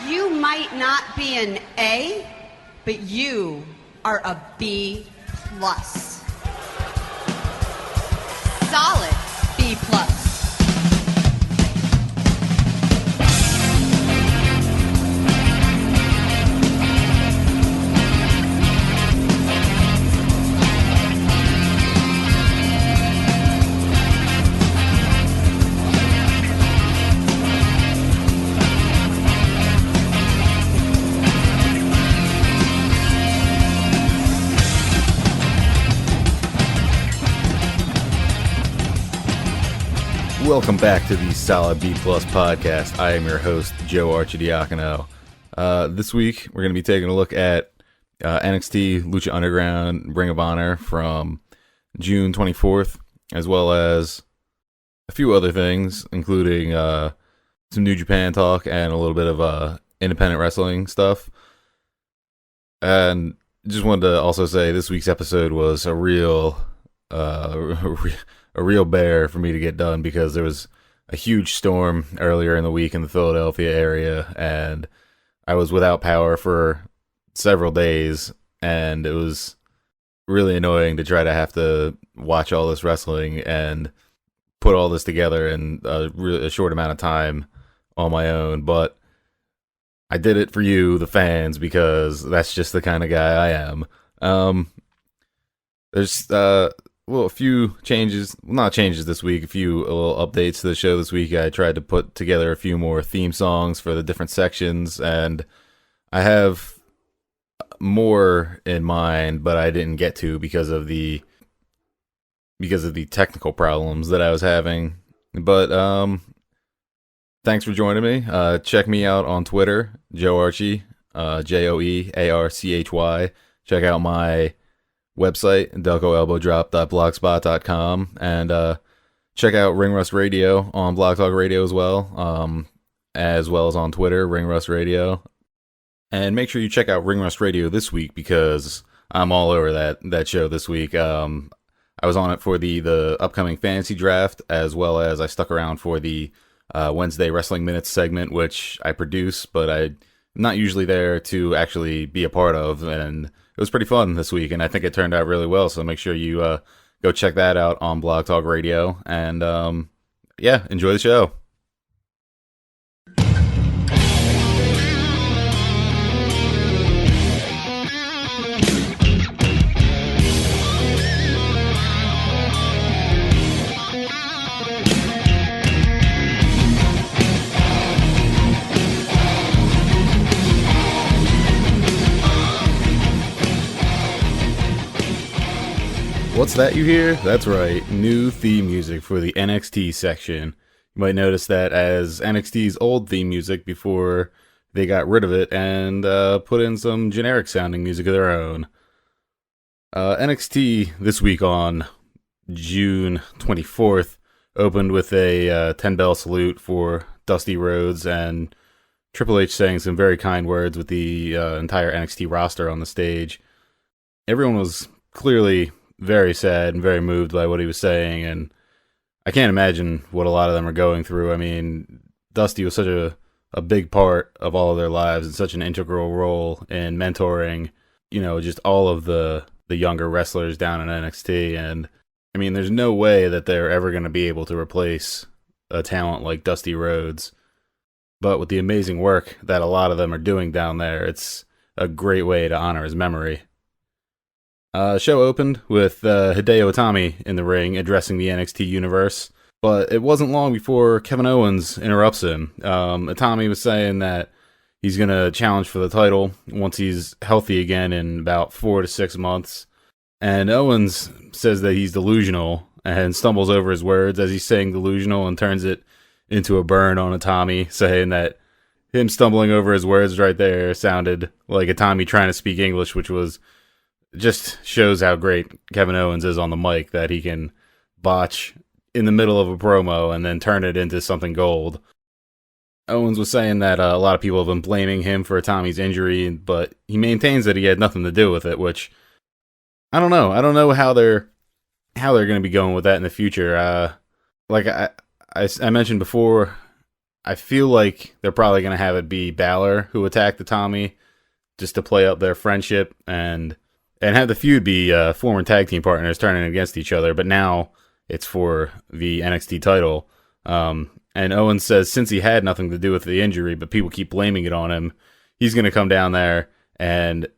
You might not be an A, but you are a B plus. Solid B plus. Welcome back to the Solid B Plus podcast. I am your host, Joe Archidiacono. This week, we're going to be taking a look at NXT, Lucha Underground, Ring of Honor from June 24th, as well as a few other things, including some New Japan talk and a little bit of independent wrestling stuff. And just wanted to also say this week's episode was a real bear for me to get done because there was a huge storm earlier in the week in the Philadelphia area, and I was without power for several days, and it was really annoying to try to have to watch all this wrestling and put all this together in a short amount of time on my own. But I did it for you, the fans, because that's just the kind of guy I am. There's a few changes, not changes this week, a few little updates to the show this week. I tried to put together a few more theme songs for the different sections, and I have more in mind, but I didn't get to because of the technical problems that I was having. But thanks for joining me. Check me out on Twitter, Joe Archie, JoeArchy. Check out my website, delcoelbowdrop.blogspot.com, and check out Ring Rust Radio on Blog Talk Radio as well as on Twitter, Ring Rust Radio. And make sure you check out Ring Rust Radio this week because I'm all over that show this week. I was on it for the upcoming fantasy draft, as well as I stuck around for the Wednesday Wrestling Minutes segment, which I produce, but I'm not usually there to actually be a part of, and it was pretty fun this week, and I think it turned out really well, so make sure you go check that out on Blog Talk Radio, and enjoy the show. What's that you hear? That's right, new theme music for the NXT section. You might notice that as NXT's old theme music before they got rid of it and put in some generic sounding music of their own. NXT this week on June 24th opened with a 10-bell salute for Dusty Rhodes and Triple H saying some very kind words with the entire NXT roster on the stage. Everyone was clearly very sad and very moved by what he was saying, and I can't imagine what a lot of them are going through. I mean, Dusty was such a big part of all of their lives and such an integral role in mentoring, just all of the younger wrestlers down in NXT, and I mean, there's no way that they're ever going to be able to replace a talent like Dusty Rhodes, but with the amazing work that a lot of them are doing down there, it's a great way to honor his memory. Show opened with Hideo Itami in the ring addressing the NXT universe, but it wasn't long before Kevin Owens interrupts him. Itami was saying that he's going to challenge for the title once he's healthy again in about 4 to 6 months, and Owens says that he's delusional and stumbles over his words as he's saying delusional and turns it into a burn on Itami, saying that him stumbling over his words right there sounded like Itami trying to speak English, which was just shows how great Kevin Owens is on the mic, that he can botch in the middle of a promo and then turn it into something gold. Owens was saying that a lot of people have been blaming him for Itami's injury, but he maintains that he had nothing to do with it, which I don't know. I don't know how they're going to be going with that in the future. Like I mentioned before, I feel like they're probably going to have it be Balor who attacked the Tommy just to play up their friendship and have the feud be former tag team partners turning against each other. But now it's for the NXT title. And Owens says since he had nothing to do with the injury, but people keep blaming it on him, he's going to come down there and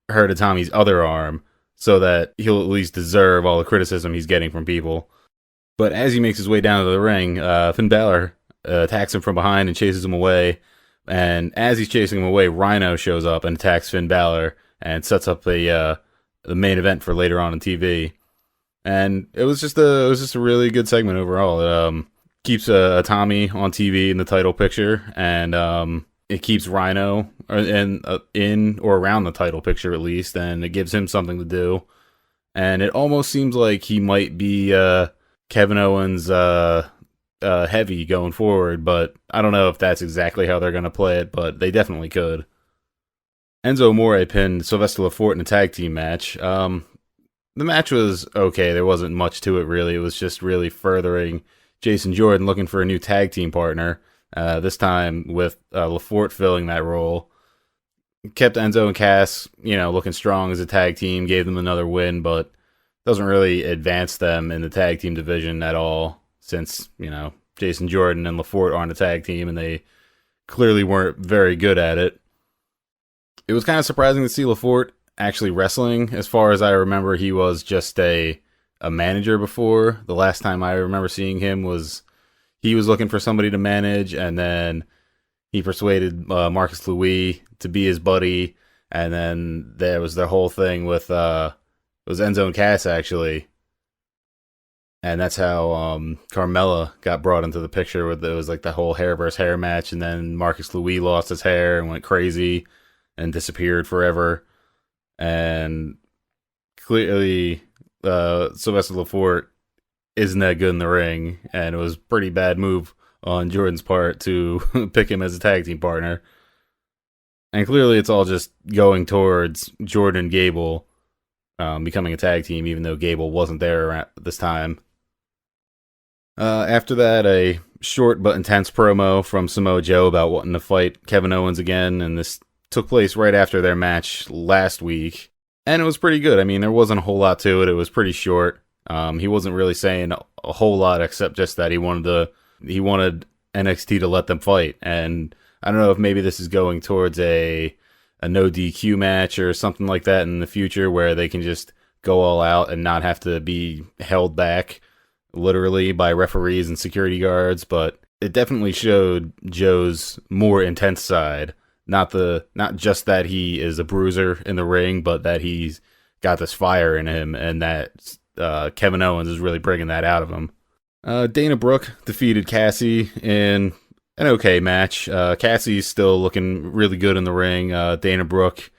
hurt a Tommy's other arm so that he'll at least deserve all the criticism he's getting from people. But as he makes his way down to the ring, Finn Balor attacks him from behind and chases him away. And as he's chasing him away, Rhino shows up and attacks Finn Balor and sets up the main event for later on TV. And it was just a really good segment overall. It keeps Tommy on TV in the title picture, and it keeps Rhino in or around the title picture at least, and it gives him something to do. And it almost seems like he might be Kevin Owens' heavy going forward, but I don't know if that's exactly how they're going to play it, but they definitely could. Enzo Amore pinned Sylvester Lefort in a tag team match. The match was okay. There wasn't much to it, really. It was just really furthering Jason Jordan looking for a new tag team partner, this time with Lefort filling that role. Kept Enzo and Cass, looking strong as a tag team, gave them another win, but doesn't really advance them in the tag team division at all since, Jason Jordan and Lefort aren't a tag team, and they clearly weren't very good at it. It was kind of surprising to see Lefort actually wrestling. As far as I remember, he was just a manager before. The last time I remember seeing him was he was looking for somebody to manage, and then he persuaded Marcus Louis to be his buddy, and then there was the whole thing with it was Enzo and Cass, actually. And that's how Carmella got brought into the picture. It was like the whole hair versus hair match, and then Marcus Louis lost his hair and went crazy and disappeared forever. And clearly, Sylvester Lefort isn't that good in the ring, and it was a pretty bad move on Jordan's part to pick him as a tag team partner. And clearly, it's all just going towards Jordan and Gable becoming a tag team, even though Gable wasn't there at this time. After that, a short but intense promo from Samoa Joe about wanting to fight Kevin Owens again, and this took place right after their match last week, and it was pretty good. I mean, there wasn't a whole lot to it. It was pretty short. He wasn't really saying a whole lot except just that he wanted NXT to let them fight, and I don't know if maybe this is going towards a no DQ match or something like that in the future where they can just go all out and not have to be held back literally by referees and security guards, but it definitely showed Joe's more intense side. Not just that he is a bruiser in the ring, but that he's got this fire in him, and that Kevin Owens is really bringing that out of him. Dana Brooke defeated Cassie in an okay match. Cassie's still looking really good in the ring. Dana Brooke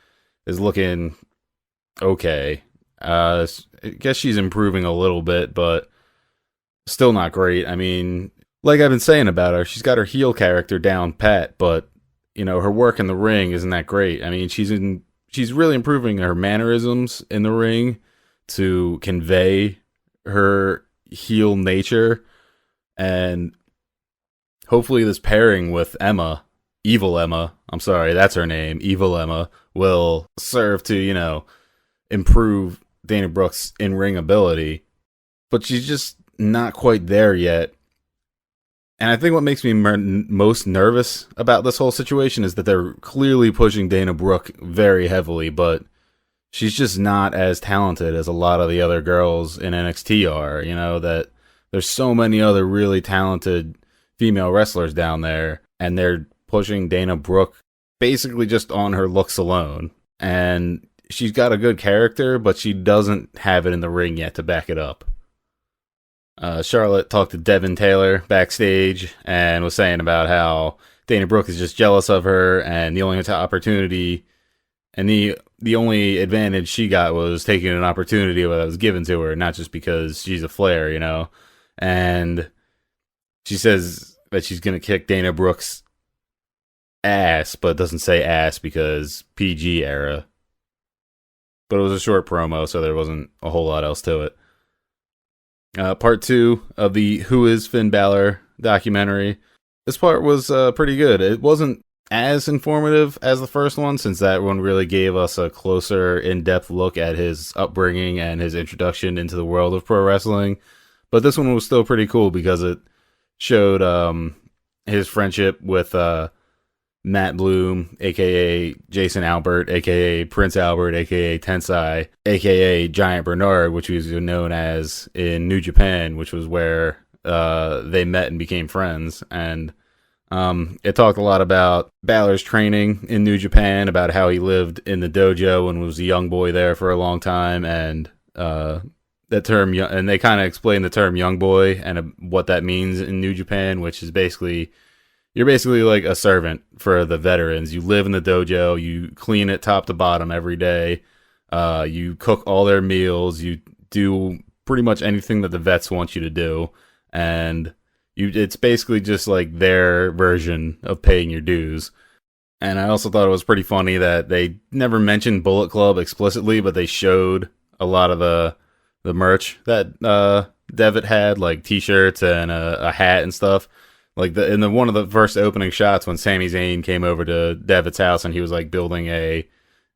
is looking okay. I guess she's improving a little bit, but still not great. I mean, like I've been saying about her, she's got her heel character down pat, but her work in the ring isn't that great. I mean, she's really improving her mannerisms in the ring to convey her heel nature, and hopefully this pairing with Evil Emma, I'm sorry, that's her name, Evil Emma, will serve to, improve Dana Brooke's in-ring ability, but she's just not quite there yet. And I think what makes me most nervous about this whole situation is that they're clearly pushing Dana Brooke very heavily, but she's just not as talented as a lot of the other girls in NXT are. That there's so many other really talented female wrestlers down there, and they're pushing Dana Brooke basically just on her looks alone. And she's got a good character, but she doesn't have it in the ring yet to back it up. Charlotte talked to Devin Taylor backstage and was saying about how Dana Brooke is just jealous of her, and the only opportunity and the only advantage she got was taking an opportunity that was given to her, not just because she's a Flair, And she says that she's going to kick Dana Brooke's ass, but doesn't say ass because PG era. But it was a short promo, so there wasn't a whole lot else to it. Part 2 of the Who is Finn Balor documentary This part was pretty good. It wasn't as informative as the first one, since that one really gave us a closer, in-depth look at his upbringing and his introduction into the world of pro wrestling. But this one was still pretty cool because it showed his friendship with Matt Bloom, aka Jason Albert, aka Prince Albert, aka Tensai, aka Giant Bernard, which was known as in New Japan, which was where they met and became friends. And it talked a lot about Balor's training in New Japan, about how he lived in the dojo and was a young boy there for a long time, and that term, and they kind of explained the term young boy and what that means in New Japan, which is basically, you're basically like a servant for the veterans. You live in the dojo, you clean it top to bottom every day, you cook all their meals, you do pretty much anything that the vets want you to do, and it's basically just like their version of paying your dues. And I also thought it was pretty funny that they never mentioned Bullet Club explicitly, but they showed a lot of the merch that Devitt had, like t-shirts and a hat and stuff. Like in one of the first opening shots when Sami Zayn came over to Devitt's house and he was like building a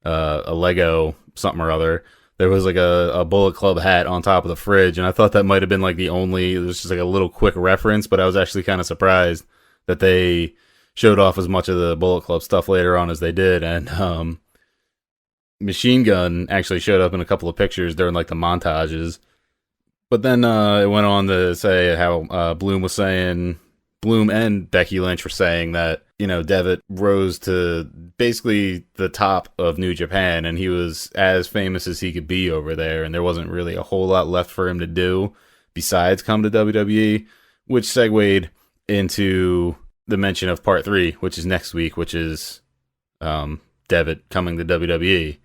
Lego something or other, there was like a Bullet Club hat on top of the fridge, and I thought that might have been like it was just like a little quick reference, but I was actually kind of surprised that they showed off as much of the Bullet Club stuff later on as they did. And Machine Gun actually showed up in a couple of pictures during like the montages. But then it went on to say how Bloom and Becky Lynch were saying that, you know, Devitt rose to basically the top of New Japan, and he was as famous as he could be over there, and there wasn't really a whole lot left for him to do besides come to WWE, which segued into the mention of part 3, which is next week, which is Devitt coming to WWE,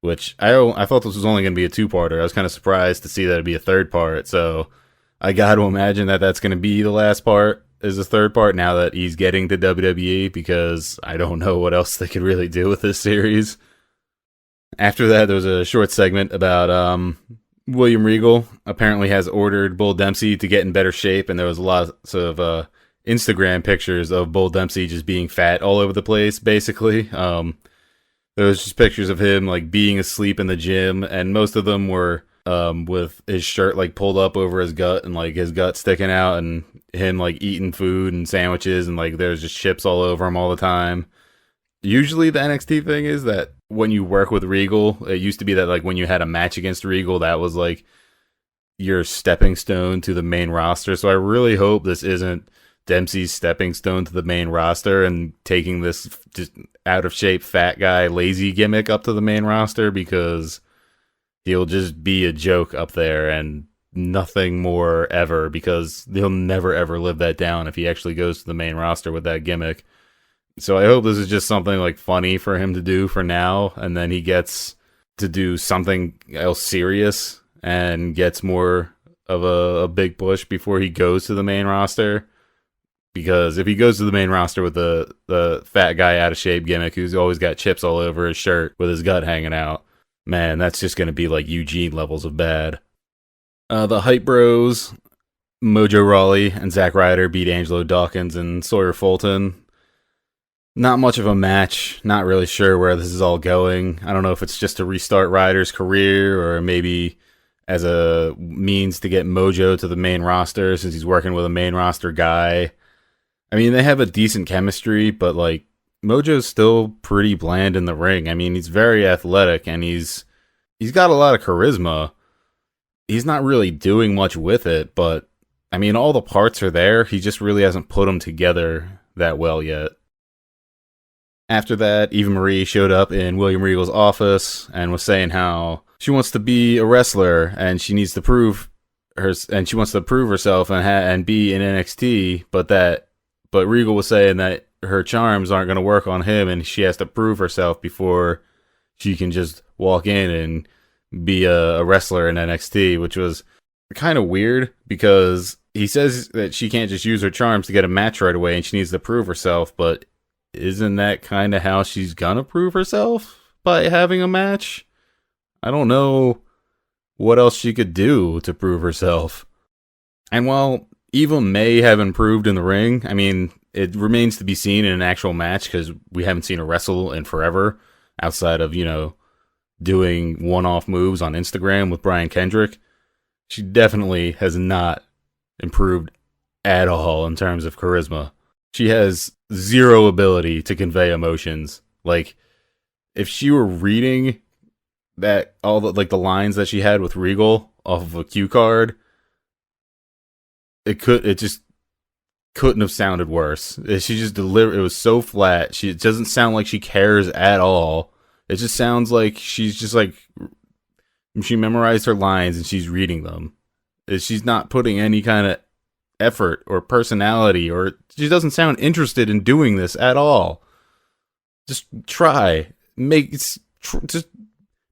which I thought this was only going to be a 2-parter. I was kind of surprised to see that it'd be a 3rd part, so I got to imagine that that's going to be the last part, is the 3rd part, now that he's getting to WWE, because I don't know what else they could really do with this series. After that, there was a short segment about William Regal apparently has ordered Bull Dempsey to get in better shape, and there was lots of Instagram pictures of Bull Dempsey just being fat all over the place, basically. There was just pictures of him like being asleep in the gym, and most of them were with his shirt like pulled up over his gut and like his gut sticking out, and him like eating food and sandwiches, and like there's just chips all over him all the time. Usually the NXT thing is that when you work with Regal, it used to be that like when you had a match against Regal, that was like your stepping stone to the main roster. So I really hope this isn't Dempsey's stepping stone to the main roster and taking this just out of shape fat guy lazy gimmick up to the main roster, because he'll just be a joke up there and nothing more ever, because he'll never ever live that down if he actually goes to the main roster with that gimmick. So I hope this is just something like funny for him to do for now, and then he gets to do something else serious and gets more of a big push before he goes to the main roster. Because if he goes to the main roster with the fat guy out of shape gimmick who's always got chips all over his shirt with his gut hanging out, man, that's just going to be like Eugene levels of bad. The Hype Bros, Mojo Rawley and Zack Ryder beat Angelo Dawkins and Sawyer Fulton. Not much of a match. Not really sure where this is all going. I don't know if it's just to restart Ryder's career, or maybe as a means to get Mojo to the main roster since he's working with a main roster guy. I mean, they have a decent chemistry, but like Mojo's still pretty bland in the ring. I mean, he's very athletic and he's got a lot of charisma. He's not really doing much with it, but I mean, all the parts are there. He just really hasn't put them together that well yet. After that, Eva Marie showed up in William Regal's office and was saying how she wants to be a wrestler and she needs to prove she wants to prove herself and be in NXT, but Regal was saying that her charms aren't going to work on him and she has to prove herself before she can just walk in and be a wrestler in NXT, which was kind of weird because he says that she can't just use her charms to get a match right away and she needs to prove herself, but isn't that kind of how she's gonna prove herself? By having a match? I don't know what else she could do to prove herself. And while Eva may have improved in the ring. I mean, it remains to be seen in an actual match because we haven't seen her wrestle in forever outside of, doing one-off moves on Instagram with Brian Kendrick. She definitely has not improved at all in terms of charisma. She has zero ability to convey emotions. Like, if she were reading all the lines that she had with Regal off of a cue card, it just couldn't have sounded worse. She just delivered. It was so flat. It doesn't sound like she cares at all. It just sounds like she's just like she memorized her lines and she's reading them. She's not putting any kind of effort or personality, or she doesn't sound interested in doing this at all. Just try. Just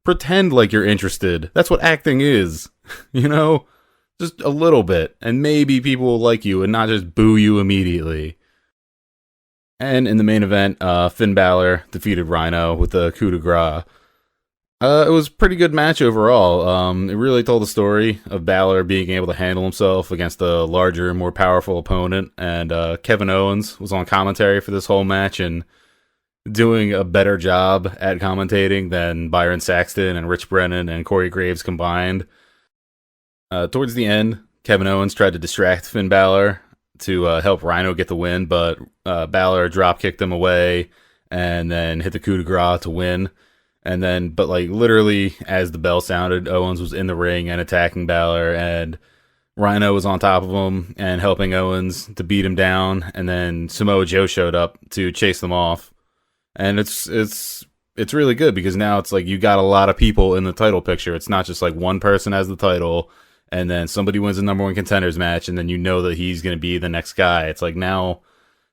pretend like you're interested. That's what acting is. Just a little bit, and maybe people will like you and not just boo you immediately. And in the main event, Finn Balor defeated Rhino with a coup de grace. It was a pretty good match overall. It really told the story of Balor being able to handle himself against a larger, more powerful opponent. And Kevin Owens was on commentary for this whole match and doing a better job at commentating than Byron Saxton and Rich Brennan and Corey Graves combined. Towards the end, Kevin Owens tried to distract Finn Balor to help Rhino get the win, but Balor drop-kicked him away and then hit the coup de grace to win. And then, but literally, as the bell sounded, Owens was in the ring and attacking Balor, and Rhino was on top of him and helping Owens to beat him down, and then Samoa Joe showed up to chase them off. And it's really good because now it's like you got a lot of people in the title picture. It's not just like one person has the title and then somebody wins the number one contenders match and then you know that he's going to be the next guy. It's like now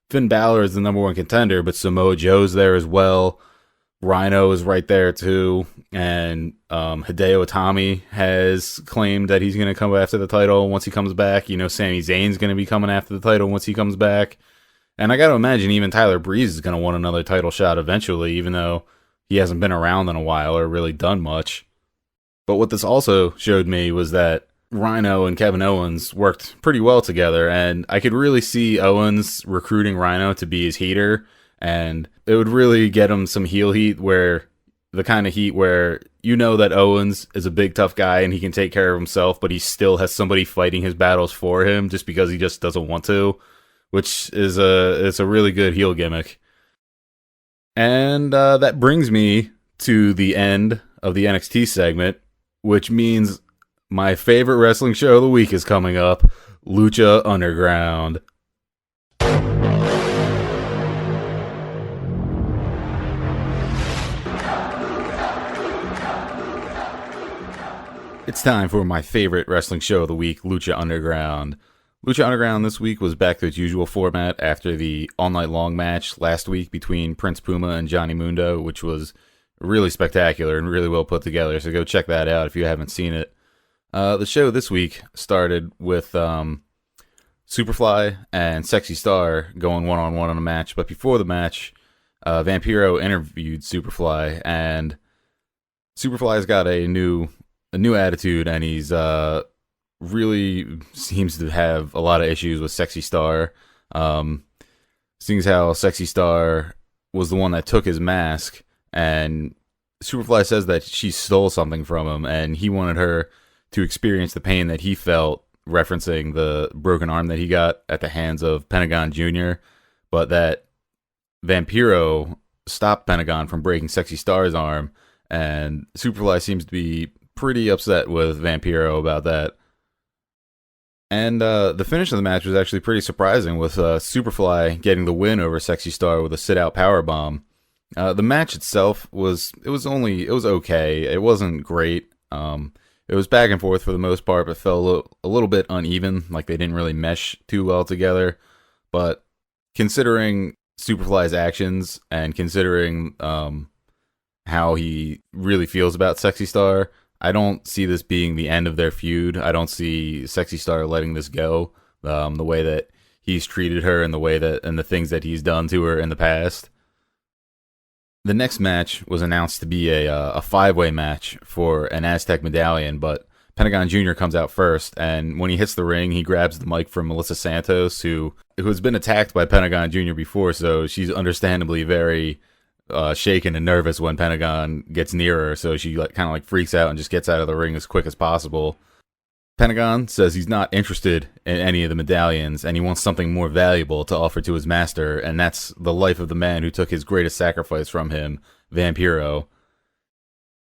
Finn Balor is the number one contender, but Samoa Joe's there as well. Rhino is right there too. And Hideo Itami has claimed that he's going to come after the title once he comes back. Sami Zayn's going to be coming after the title once he comes back. And I got to imagine even Tyler Breeze is going to want another title shot eventually, even though he hasn't been around in a while or really done much. But what this also showed me was that Rhino and Kevin Owens worked pretty well together, and I could really see Owens recruiting Rhino to be his heater, and it would really get him some heel heat, where the kind of heat where that Owens is a big tough guy and he can take care of himself, but he still has somebody fighting his battles for him just because he just doesn't want to, which is it's a really good heel gimmick. And that brings me to the end of the NXT segment, which means my favorite wrestling show of the week is coming up, Lucha Underground. It's time for my favorite wrestling show of the week, Lucha Underground. Lucha Underground this week was back to its usual format after the all-night long match last week between Prince Puma and Johnny Mundo, which was really spectacular and really well put together, so go check that out if you haven't seen it. The show this week started with Superfly and Sexy Star going one-on-one on a match, but before the match, Vampiro interviewed Superfly, and Superfly's got a new attitude, and he's really seems to have a lot of issues with Sexy Star. Seeing as how Sexy Star was the one that took his mask, and Superfly says that she stole something from him, and he wanted her to experience the pain that he felt, referencing the broken arm that he got at the hands of Pentagon Jr., but that Vampiro stopped Pentagon from breaking Sexy Star's arm, and Superfly seems to be pretty upset with Vampiro about that. And the finish of the match was actually pretty surprising, with Superfly getting the win over Sexy Star with a sit-out powerbomb. The match itself was okay. It wasn't great. It was back and forth for the most part, but felt a little bit uneven, like they didn't really mesh too well together. But considering Superfly's actions and considering how he really feels about Sexy Star, I don't see this being the end of their feud. I don't see Sexy Star letting this go, the way that he's treated her and the things that he's done to her in the past. The next match was announced to be a 5-way match for an Aztec medallion, but Pentagon Jr. comes out first, and when he hits the ring, he grabs the mic from Melissa Santos, who has been attacked by Pentagon Jr. before, so she's understandably very shaken and nervous when Pentagon gets near her, so she kind of freaks out and just gets out of the ring as quick as possible. Pentagon says he's not interested in any of the medallions, and he wants something more valuable to offer to his master, and that's the life of the man who took his greatest sacrifice from him, Vampiro.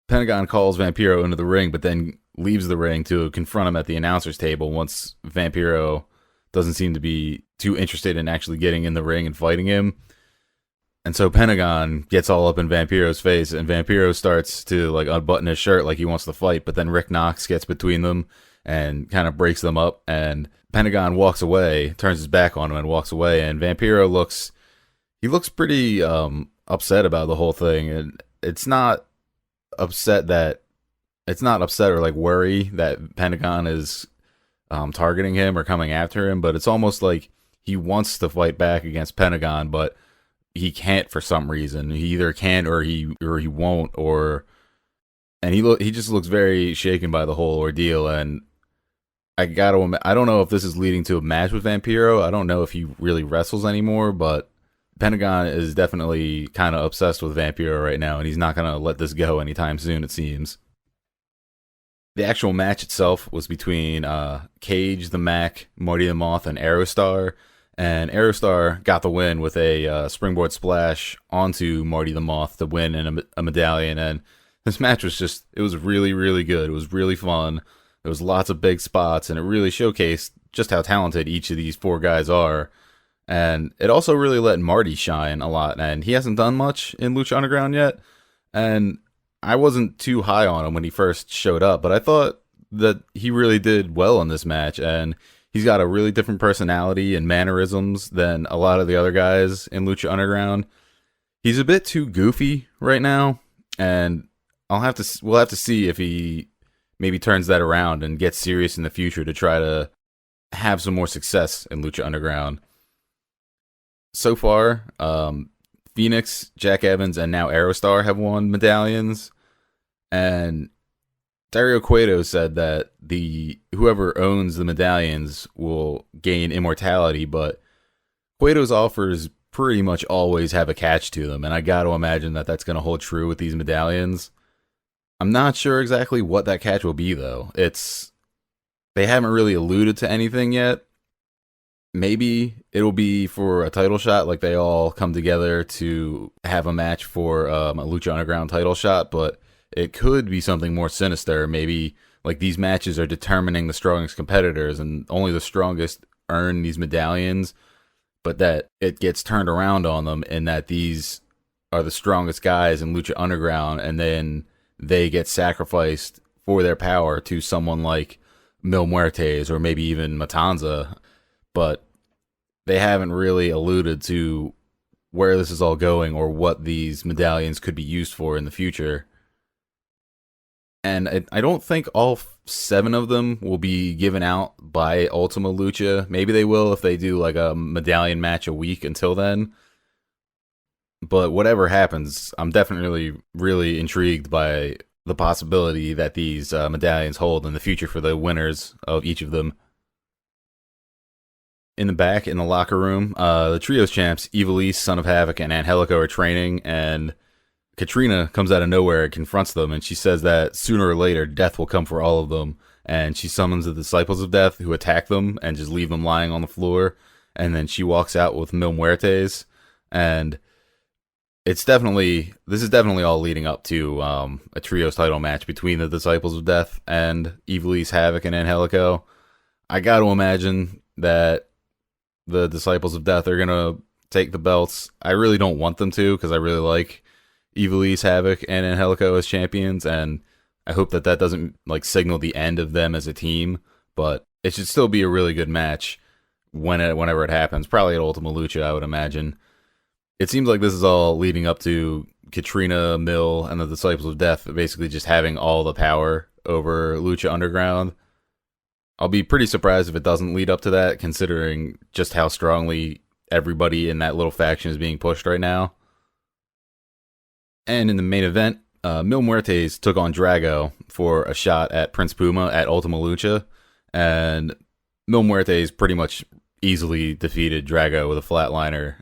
Pentagon calls Vampiro into the ring, but then leaves the ring to confront him at the announcer's table once Vampiro doesn't seem to be too interested in actually getting in the ring and fighting him. And so Pentagon gets all up in Vampiro's face, and Vampiro starts to unbutton his shirt like he wants to fight, but then Rick Knox gets between them and kind of breaks them up, and Pentagon walks away, turns his back on him and walks away, and Vampiro looks pretty upset about the whole thing. And it's not upset or worry that Pentagon is targeting him or coming after him, but it's almost like he wants to fight back against Pentagon, but he can't for some reason. He either can or he won't, and he just looks very shaken by the whole ordeal. And I don't know if this is leading to a match with Vampiro. I don't know if he really wrestles anymore, but Pentagon is definitely kind of obsessed with Vampiro right now, and he's not going to let this go anytime soon, it seems. The actual match itself was between Cage, the Mac, Marty the Moth, and Aerostar. And Aerostar got the win with a springboard splash onto Marty the Moth to win in a medallion. And this match it was really, really good. It was really fun. There was lots of big spots, and it really showcased just how talented each of these four guys are. And it also really let Marty shine a lot, and he hasn't done much in Lucha Underground yet. And I wasn't too high on him when he first showed up, but I thought that he really did well in this match, and he's got a really different personality and mannerisms than a lot of the other guys in Lucha Underground. He's a bit too goofy right now, and we'll have to see if he maybe turns that around and gets serious in the future to try to have some more success in Lucha Underground. So far, Phoenix, Jack Evans, and now Aerostar have won medallions, and Dario Cueto said that whoever owns the medallions will gain immortality, but Cueto's offers pretty much always have a catch to them, and I got to imagine that that's going to hold true with these medallions. I'm not sure exactly what that catch will be, though. They haven't really alluded to anything yet. Maybe it'll be for a title shot, like they all come together to have a match for a Lucha Underground title shot, but it could be something more sinister. Maybe these matches are determining the strongest competitors, and only the strongest earn these medallions, but that it gets turned around on them, and that these are the strongest guys in Lucha Underground, and then they get sacrificed for their power to someone like Mil Muertes or maybe even Matanza. But they haven't really alluded to where this is all going or what these medallions could be used for in the future. And I don't think all 7 of them will be given out by Ultima Lucha. Maybe they will if they do a medallion match a week until then. But whatever happens, I'm definitely really intrigued by the possibility that these medallions hold in the future for the winners of each of them. In the back, in the locker room, the Trios champs, Ivelisse, Son of Havoc, and Angelico are training, and Katrina comes out of nowhere and confronts them, and she says that sooner or later, death will come for all of them, and she summons the Disciples of Death, who attack them and just leave them lying on the floor, and then she walks out with Mil Muertes, and this is definitely all leading up to a Trios title match between the Disciples of Death and Ivelisse, Havoc, and Angelico. I got to imagine that the Disciples of Death are going to take the belts. I really don't want them to, because I really like Ivelisse, Havoc, and Angelico as champions, and I hope that doesn't signal the end of them as a team, but it should still be a really good match whenever it happens, probably at Ultima Lucha, I would imagine. It seems like this is all leading up to Katrina, Mil, and the Disciples of Death basically just having all the power over Lucha Underground. I'll be pretty surprised if it doesn't lead up to that, considering just how strongly everybody in that little faction is being pushed right now. And in the main event, Mil Muertes took on Drago for a shot at Prince Puma at Ultima Lucha, and Mil Muertes pretty much easily defeated Drago with a flatliner.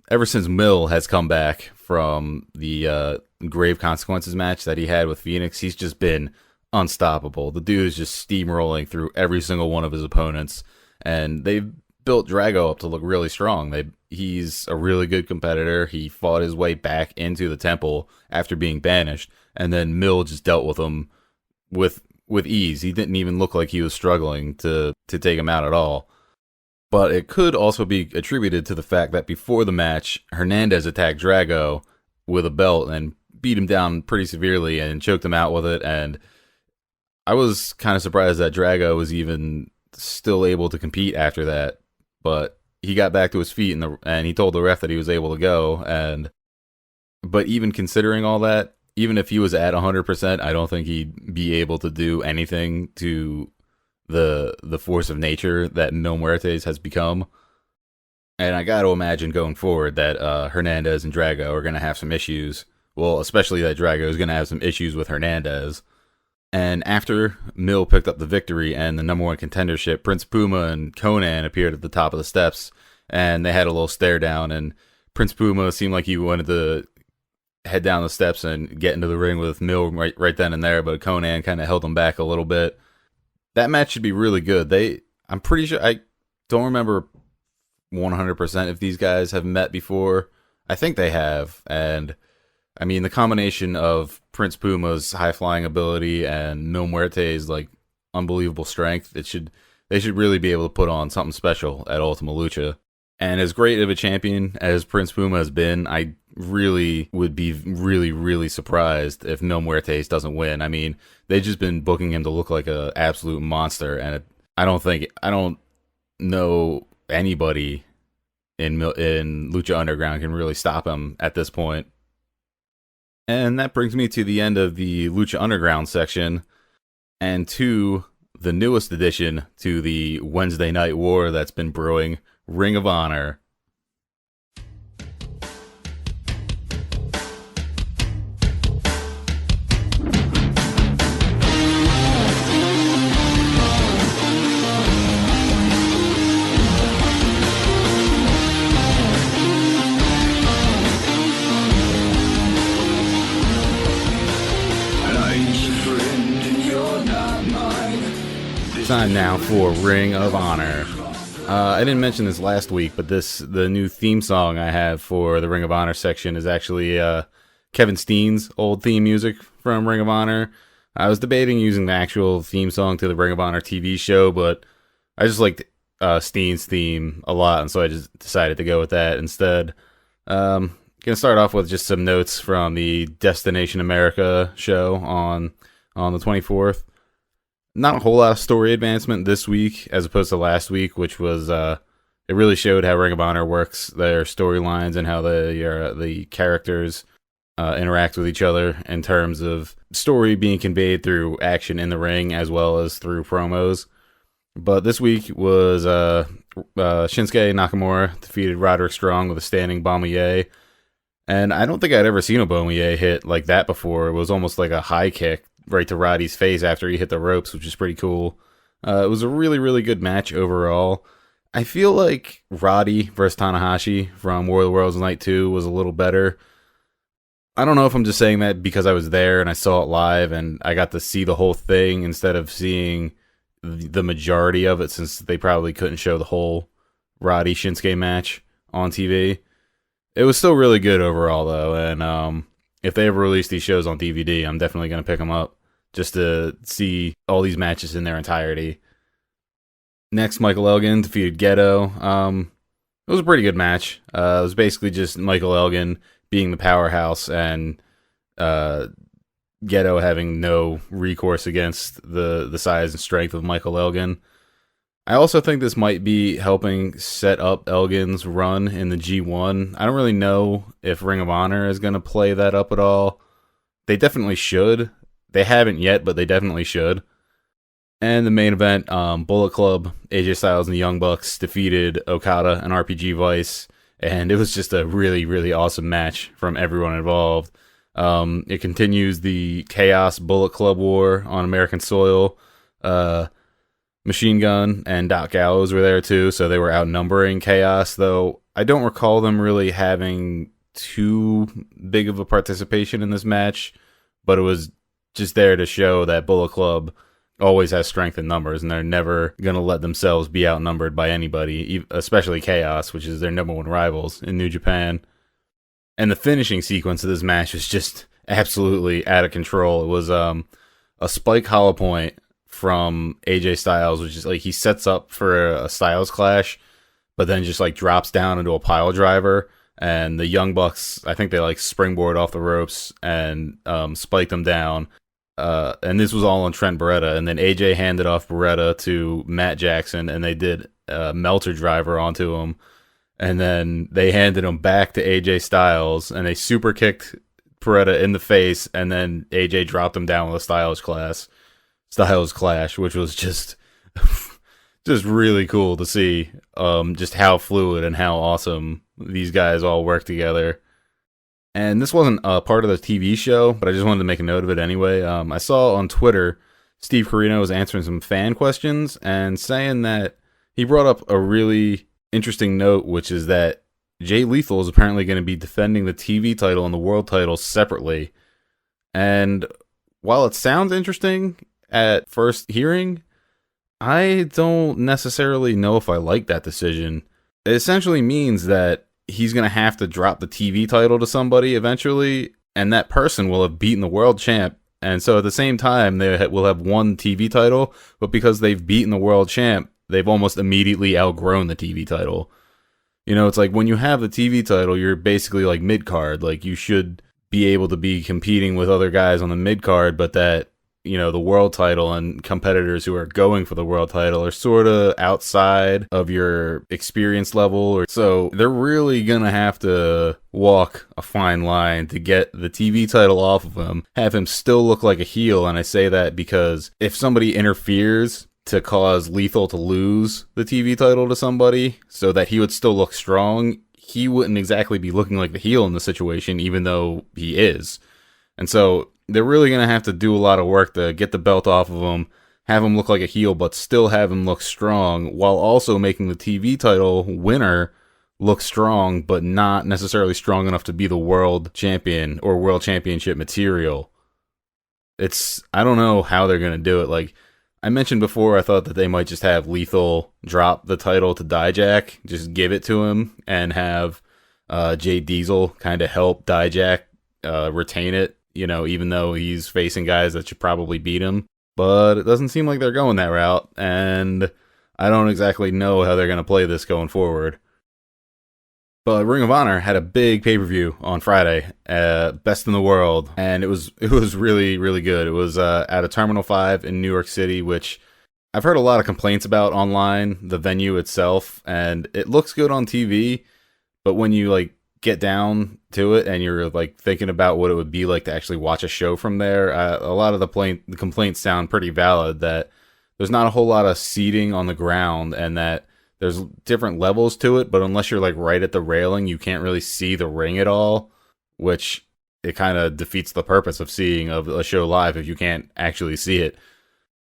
Ever since Mil has come back from the Grave Consequences match that he had with Phoenix, he's just been unstoppable. The dude is just steamrolling through every single one of his opponents, and they've built Drago up to look really strong. He's a really good competitor. He fought his way back into the temple after being banished, and then Mil just dealt with him with ease. He didn't even look like he was struggling to take him out at all. But it could also be attributed to the fact that before the match, Hernandez attacked Drago with a belt and beat him down pretty severely and choked him out with it, and I was kind of surprised that Drago was even still able to compete after that. But he got back to his feet and he told the ref that he was able to go. But even considering all that, even if he was at 100%, I don't think he'd be able to do anything to the force of nature that Mil Muertes has become. And I got to imagine going forward that Hernandez and Drago are going to have some issues. Well, especially that Drago is going to have some issues with Hernandez. And after Mil picked up the victory and the number one contendership, Prince Puma and Conan appeared at the top of the steps, and they had a little stare down, and Prince Puma seemed like he wanted to head down the steps and get into the ring with Mil right then and there, but Conan kind of held him back a little bit. That match should be really good. I'm pretty sure, I don't remember 100% if these guys have met before. I think they have, and I mean, the combination of Prince Puma's high-flying ability and Mil Muertes' like unbelievable strength, they should really be able to put on something special at Ultima Lucha. And as great of a champion as Prince Puma has been, I really would be really surprised if Mil Muertes doesn't win. I mean, they've just been booking him to look like an absolute monster, and I don't know anybody in Lucha Underground can really stop him at this point. And that brings me to the end of the Lucha Underground section, and to the newest addition to the Wednesday Night War that's been brewing, Ring of Honor. Time now for Ring of Honor. I didn't mention this last week, but the new theme song I have for the Ring of Honor section is actually Kevin Steen's old theme music from Ring of Honor. I was debating using the actual theme song to the Ring of Honor TV show, but I just liked Steen's theme a lot, and so I just decided to go with that instead. Gonna start off with just some notes from the Destination America show on the 24th. Not a whole lot of story advancement this week as opposed to last week, which was it really showed how Ring of Honor works, their storylines, and how the characters interact with each other in terms of story being conveyed through action in the ring as well as through promos. But this week was Shinsuke Nakamura defeated Roderick Strong with a standing Bombier, and I don't think I'd ever seen a Bombier hit like that before. It was almost like a high kick right to Roddy's face after he hit the ropes, which is pretty cool. It was a really good match overall. I feel like Roddy versus Tanahashi from War of the Worlds Night 2 was a little better. I don't know if I'm just saying that because I was there and I saw it live and I got to see the whole thing instead of seeing the majority of it, since they probably couldn't show the whole Roddy Shinsuke match on TV. It was still really good overall, though, and if they ever release these shows on DVD, I'm definitely going to pick them up just to see all these matches in their entirety. Next, Michael Elgin defeated Ghetto. It was a pretty good match. It was basically just Michael Elgin being the powerhouse and Ghetto having no recourse against the size and strength of Michael Elgin. I also think this might be helping set up Elgin's run in the G1. I don't really know if Ring of Honor is going to play that up at all. They definitely should. They haven't yet, but they definitely should. And the main event, Bullet Club, AJ Styles and the Young Bucks defeated Okada and RPG Vice, and it was just a really awesome match from everyone involved. It continues the Chaos Bullet Club War on American soil. Machine Gun and Doc Gallows were there too, so they were outnumbering Chaos, though I don't recall them really having too big of a participation in this match, but it was just there to show that Bullet Club always has strength in numbers, and they're never going to let themselves be outnumbered by anybody, especially Chaos, which is their number one rivals in New Japan. And the finishing sequence of this match was just absolutely out of control. It was a spike hollow point from AJ Styles, which is like he sets up for a Styles clash, but then just like drops down into a pile driver. And the Young Bucks, I think they like springboard off the ropes and spiked them down. And this was all on Trent Beretta. And then AJ handed off Beretta to Matt Jackson, and they did a Melter driver onto him. And then they handed him back to AJ Styles, and they super kicked Beretta in the face, and then AJ dropped him down with a Styles Clash, which was just really cool to see. Just how fluid and how awesome these guys all work together. And this wasn't a part of the TV show, but I just wanted to make a note of it anyway. I saw on Twitter Steve Corino was answering some fan questions and saying that he brought up a really interesting note, which is that Jay Lethal is apparently going to be defending the TV title and the world title separately. And while it sounds interesting at first hearing, I don't necessarily know if I like that decision. It essentially means that he's going to have to drop the TV title to somebody eventually, and that person will have beaten the world champ. And so at the same time, they will have won TV title, but because they've beaten the world champ, they've almost immediately outgrown the TV title. You know, it's like when you have the TV title, you're basically like mid-card. Like, you should be able to be competing with other guys on the mid-card, but that, you know, the world title and competitors who are going for the world title are sort of outside of your experience level. Or so they're really going to have to walk a fine line to get the TV title off of him, have him still look like a heel. And I say that because if somebody interferes to cause Lethal to lose the TV title to somebody so that he would still look strong, he wouldn't exactly be looking like the heel in the situation, even though he is. And so they're really going to have to do a lot of work to get the belt off of him, have him look like a heel, but still have him look strong, while also making the TV title winner look strong, but not necessarily strong enough to be the world champion or world championship material. I don't know how they're going to do it. Like I mentioned before, I thought that they might just have Lethal drop the title to Dijak, just give it to him, and have Jay Diesel kind of help Dijak retain it. You know, even though he's facing guys that should probably beat him. But it doesn't seem like they're going that route, and I don't exactly know how they're going to play this going forward. But Ring of Honor had a big pay-per-view on Friday, Best in the World, and it was really, really good. It was at a Terminal 5 in New York City, which I've heard a lot of complaints about online, the venue itself, and it looks good on TV, but when you like get down to it and you're like thinking about what it would be like to actually watch a show from there, a lot of the complaints sound pretty valid, that there's not a whole lot of seating on the ground and that there's different levels to it, but unless you're like right at the railing, you can't really see the ring at all, which it kind of defeats the purpose of seeing a show live if you can't actually see it.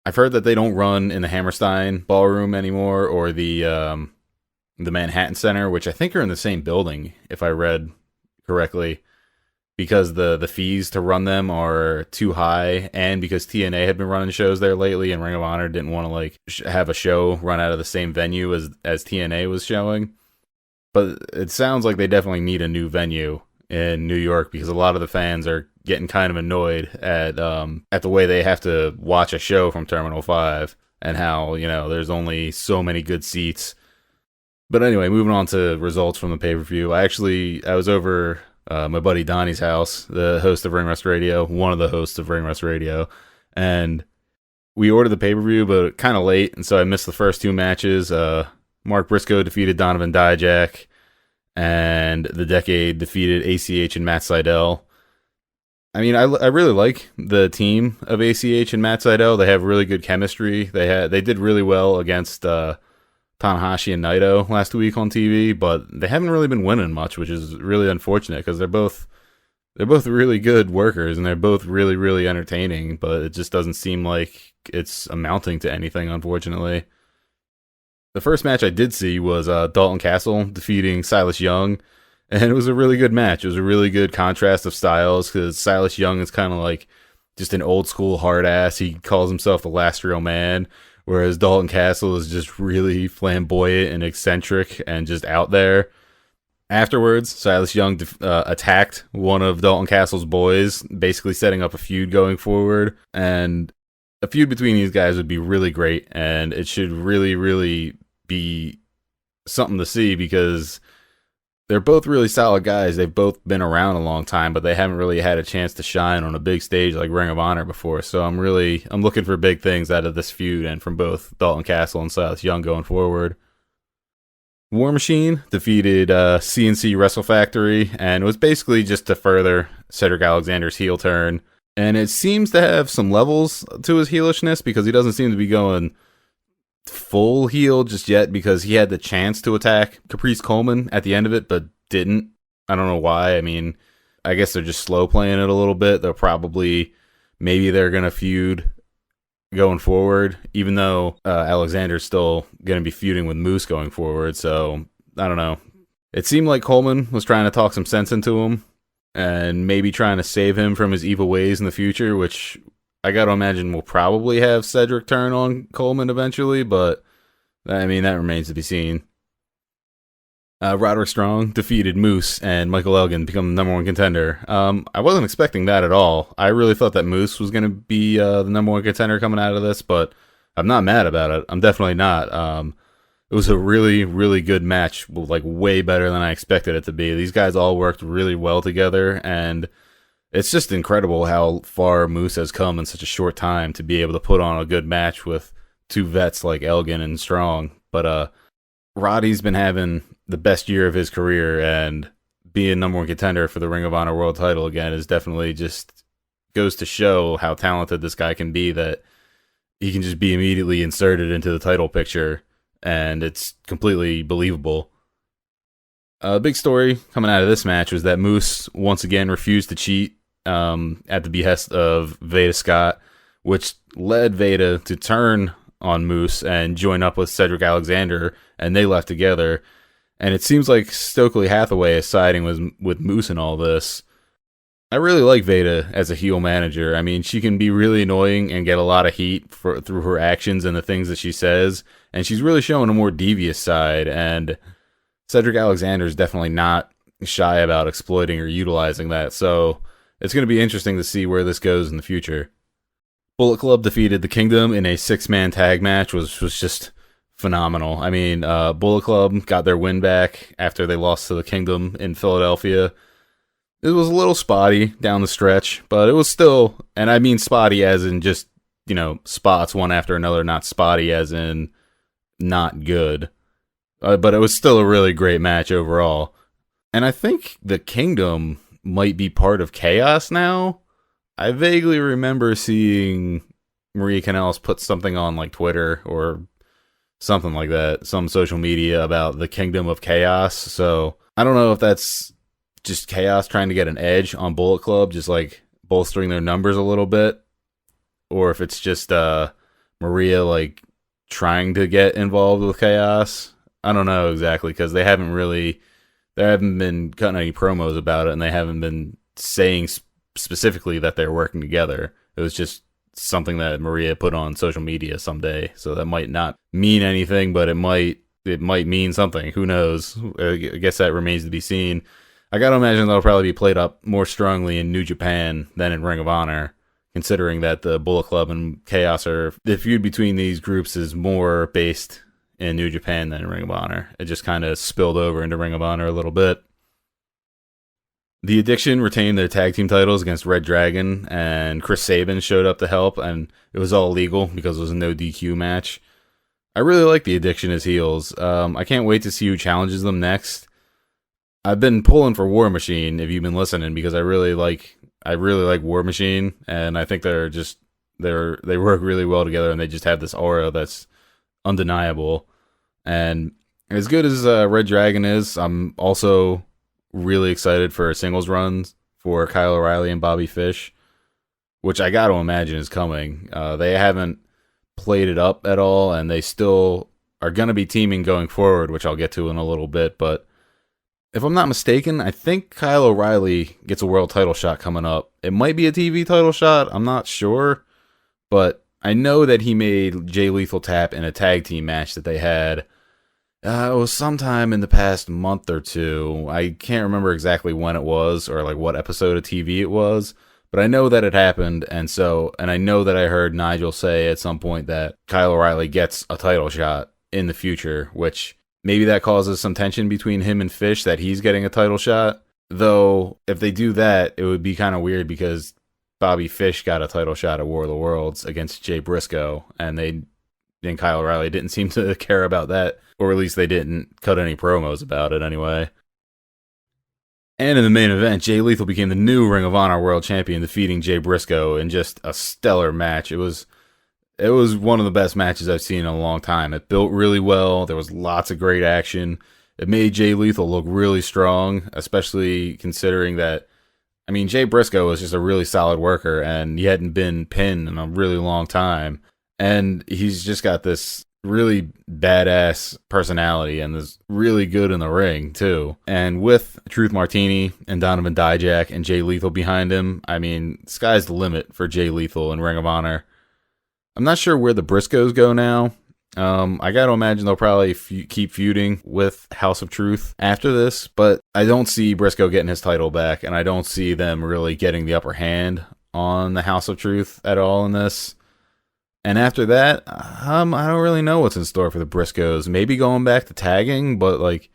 I've heard that they don't run in the Hammerstein Ballroom anymore, or the Manhattan Center, which I think are in the same building, if I read correctly, because the fees to run them are too high, and because TNA had been running shows there lately, and Ring of Honor didn't want to like have a show run out of the same venue as TNA was showing. But it sounds like they definitely need a new venue in New York, because a lot of the fans are getting kind of annoyed at the way they have to watch a show from Terminal 5, and how, you know, there's only so many good seats. But anyway, moving on to results from the pay-per-view. I was over my buddy Donnie's house, the host of Ring Rust Radio, one of the hosts of Ring Rust Radio, and we ordered the pay-per-view, but kind of late, and so I missed the first two matches. Mark Briscoe defeated Donovan Dijak, and The Decade defeated ACH and Matt Sydal. I mean, I really like the team of ACH and Matt Sydal. They have really good chemistry. They did really well against Tanahashi and Naito last week on TV, but they haven't really been winning much, which is really unfortunate, because they're both they're both really good workers, and they're both really, really entertaining, but it just doesn't seem like it's amounting to anything, unfortunately. The first match I did see was Dalton Castle defeating Silas Young, and it was a really good match. It was a really good contrast of styles, because Silas Young is kind of like just an old school hard ass. He calls himself the last real man, whereas Dalton Castle is just really flamboyant and eccentric and just out there. Afterwards, Silas Young attacked one of Dalton Castle's boys, basically setting up a feud going forward. And a feud between these guys would be really great, and it should really, really be something to see, because they're both really solid guys. They've both been around a long time, but they haven't really had a chance to shine on a big stage like Ring of Honor before. So I'm looking for big things out of this feud and from both Dalton Castle and Silas Young going forward. War Machine defeated CNC Wrestle Factory, and it was basically just to further Cedric Alexander's heel turn. And it seems to have some levels to his heelishness, because he doesn't seem to be going full heel just yet, because he had the chance to attack Caprice Coleman at the end of it, but didn't. I don't know why. I mean, I guess they're just slow playing it a little bit. Maybe they're going to feud going forward, even though Alexander's still going to be feuding with Moose going forward. So, I don't know. It seemed like Coleman was trying to talk some sense into him, and maybe trying to save him from his evil ways in the future, which I got to imagine will probably have Cedric turn on Coleman eventually, but I mean, that remains to be seen. Roderick Strong defeated Moose, and Michael Elgin become the number one contender. I wasn't expecting that at all. I really thought that Moose was going to be the number one contender coming out of this, but I'm not mad about it. I'm definitely not. It was a really, really good match, like way better than I expected it to be. These guys all worked really well together, and it's just incredible how far Moose has come in such a short time to be able to put on a good match with two vets like Elgin and Strong. But Roddy's been having the best year of his career, and being number one contender for the Ring of Honor World title again is definitely just goes to show how talented this guy can be, that he can just be immediately inserted into the title picture, and it's completely believable. A big story coming out of this match was that Moose once again refused to cheat at the behest of Veda Scott, which led Veda to turn on Moose and join up with Cedric Alexander, and they left together. And it seems like Stokely Hathaway is siding with Moose in all this. I really like Veda as a heel manager. I mean, she can be really annoying and get a lot of heat through her actions and the things that she says, and she's really showing a more devious side, and Cedric Alexander is definitely not shy about exploiting or utilizing that, so it's going to be interesting to see where this goes in the future. Bullet Club defeated the Kingdom in a 6-man tag match, was just phenomenal. I mean, Bullet Club got their win back after they lost to the Kingdom in Philadelphia. It was a little spotty down the stretch, but it was still, and I mean spotty as in just, spots one after another, not spotty as in not good. But it was still a really great match overall. And I think the Kingdom might be part of Chaos now. I vaguely remember seeing Maria Kanellis put something on like Twitter or something like that, some social media about the Kingdom of Chaos. So I don't know if that's just Chaos trying to get an edge on Bullet Club, just like bolstering their numbers a little bit, or if it's just Maria like trying to get involved with Chaos. I don't know exactly, because they haven't been cutting any promos about it, and they haven't been saying specifically that they're working together. It was just something that Maria put on social media someday, so that might not mean anything, but it might mean something. Who knows? I guess that remains to be seen. I gotta imagine that'll probably be played up more strongly in New Japan than in Ring of Honor, considering that the Bullet Club and Chaos the feud between these groups is more based in New Japan than in Ring of Honor. It just kind of spilled over into Ring of Honor a little bit. The Addiction retained their tag team titles against Red Dragon, and Chris Sabin showed up to help, and it was all legal because it was a no DQ match. I really like the Addiction as heels. I can't wait to see who challenges them next. I've been pulling for War Machine, if you've been listening, because I really like War Machine, and I think they work really well together, and they just have this aura that's undeniable. And as good as Red Dragon is, I'm also really excited for a singles run for Kyle O'Reilly and Bobby Fish, which I got to imagine is coming. They haven't played it up at all, and they still are going to be teaming going forward, which I'll get to in a little bit. But if I'm not mistaken, I think Kyle O'Reilly gets a world title shot coming up. It might be a TV title shot. I'm not sure. But I know that he made Jay Lethal tap in a tag team match that they had. It was sometime in the past month or two. I can't remember exactly when it was or like what episode of TV it was. But I know that it happened. And I know that I heard Nigel say at some point that Kyle O'Reilly gets a title shot in the future, which maybe that causes some tension between him and Fish that he's getting a title shot. Though, if they do that, it would be kind of weird because Bobby Fish got a title shot at War of the Worlds against Jay Briscoe, and Kyle O'Reilly didn't seem to care about that, or at least they didn't cut any promos about it anyway. And in the main event, Jay Lethal became the new Ring of Honor World Champion, defeating Jay Briscoe in just a stellar match. It was one of the best matches I've seen in a long time. It built really well. There was lots of great action. It made Jay Lethal look really strong, especially considering that, I mean, Jay Briscoe was just a really solid worker, and he hadn't been pinned in a really long time. And he's just got this really badass personality and is really good in the ring, too. And with Truth Martini and Donovan Dijak and Jay Lethal behind him, I mean, sky's the limit for Jay Lethal in Ring of Honor. I'm not sure where the Briscoes go now. I gotta imagine they'll probably keep feuding with House of Truth after this, but I don't see Briscoe getting his title back, and I don't see them really getting the upper hand on the House of Truth at all in this. And after that, I don't really know what's in store for the Briscoes. Maybe going back to tagging, but like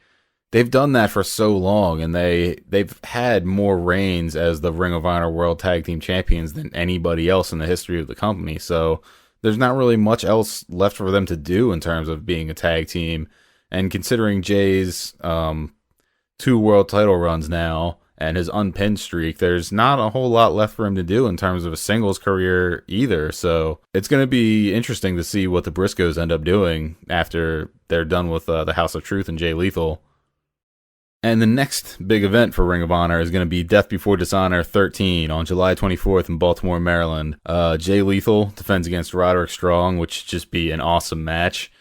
they've done that for so long, and they've had more reigns as the Ring of Honor World Tag Team Champions than anybody else in the history of the company. So there's not really much else left for them to do in terms of being a tag team. And considering Jay's 2 world title runs now and his unpinned streak, there's not a whole lot left for him to do in terms of a singles career either. So it's going to be interesting to see what the Briscoes end up doing after they're done with the House of Truth and Jay Lethal. And the next big event for Ring of Honor is going to be Death Before Dishonor 13 on July 24th in Baltimore, Maryland. Jay Lethal defends against Roderick Strong, which should just be an awesome match.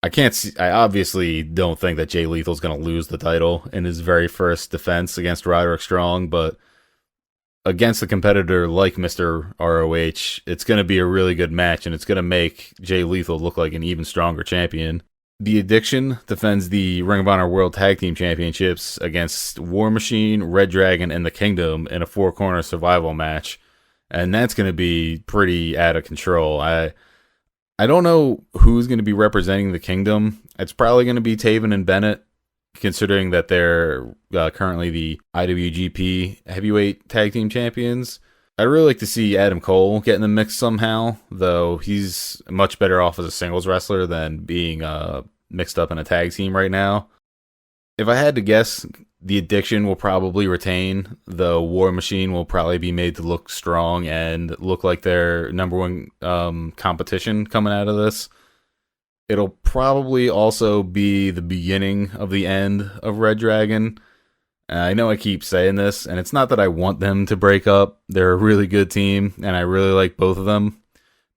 I obviously don't think that Jay Lethal's going to lose the title in his very first defense against Roderick Strong, but against a competitor like Mr. ROH, it's going to be a really good match, and it's going to make Jay Lethal look like an even stronger champion. The Addiction defends the Ring of Honor World Tag Team Championships against War Machine, Red Dragon, and The Kingdom in a 4-corner survival match. And that's going to be pretty out of control. I don't know who's going to be representing The Kingdom. It's probably going to be Taven and Bennett, considering that they're currently the IWGP Heavyweight Tag Team Champions. I'd really like to see Adam Cole get in the mix somehow, though he's much better off as a singles wrestler than being mixed up in a tag team right now. If I had to guess, the Addiction will probably retain. The War Machine will probably be made to look strong and look like their number one competition coming out of this. It'll probably also be the beginning of the end of Red Dragon. I know I keep saying this, and it's not that I want them to break up. They're a really good team, and I really like both of them.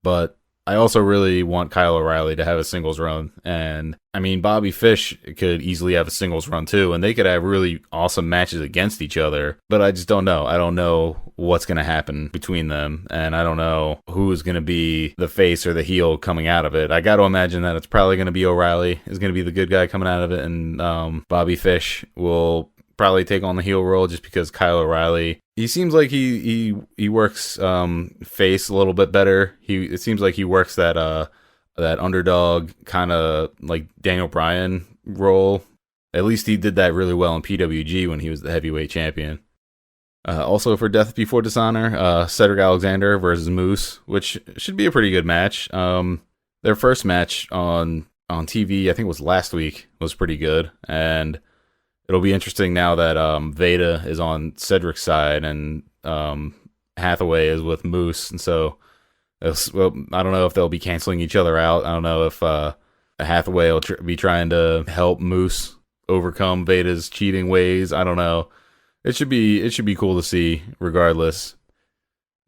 But I also really want Kyle O'Reilly to have a singles run. And, I mean, Bobby Fish could easily have a singles run, too. And they could have really awesome matches against each other. But I just don't know. I don't know what's going to happen between them. And I don't know who is going to be the face or the heel coming out of it. I got to imagine that it's probably going to be O'Reilly is going to be the good guy coming out of it. And Bobby Fish will probably take on the heel role just because Kyle O'Reilly, he seems like he works face a little bit better. It seems like he works that underdog kind of like Daniel Bryan role. At least he did that really well in PWG when he was the heavyweight champion. Also for Death Before Dishonor, Cedric Alexander versus Moose, which should be a pretty good match. Their first match on TV, I think it was last week, was pretty good, and it'll be interesting now that Veda is on Cedric's side and Hathaway is with Moose. And so, I don't know if they'll be canceling each other out. I don't know if Hathaway will be trying to help Moose overcome Veda's cheating ways. I don't know. it should be cool to see regardless.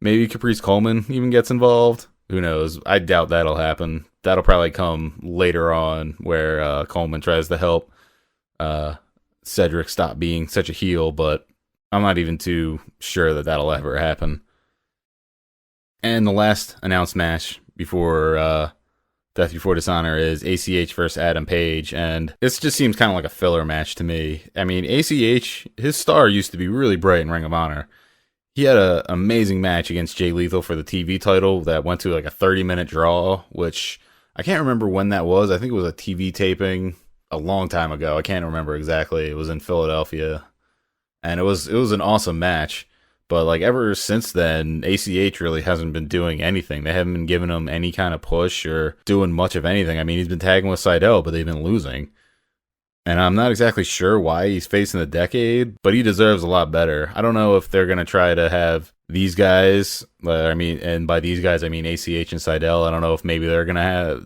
Maybe Caprice Coleman even gets involved. Who knows? I doubt that'll happen. That'll probably come later on where Coleman tries to help Cedric stop being such a heel, but I'm not even too sure that that'll ever happen. And the last announced match before Death Before Dishonor is ACH versus Adam Page, and this just seems kind of like a filler match to me. I mean, ACH, his star used to be really bright in Ring of Honor. He had an amazing match against Jay Lethal for the TV title that went to like a 30-minute draw, which I can't remember when that was. I think it was a TV taping a long time ago. I can't remember exactly. It was in Philadelphia, and it was an awesome match. But like ever since then, ACH really hasn't been doing anything. They haven't been giving him any kind of push or doing much of anything. I mean, he's been tagging with Seidel, but they've been losing. And I'm not exactly sure why he's facing the Decade, but he deserves a lot better. I don't know if they're going to try to have these guys, and by these guys, I mean ACH and Seidel. I don't know if maybe they're going to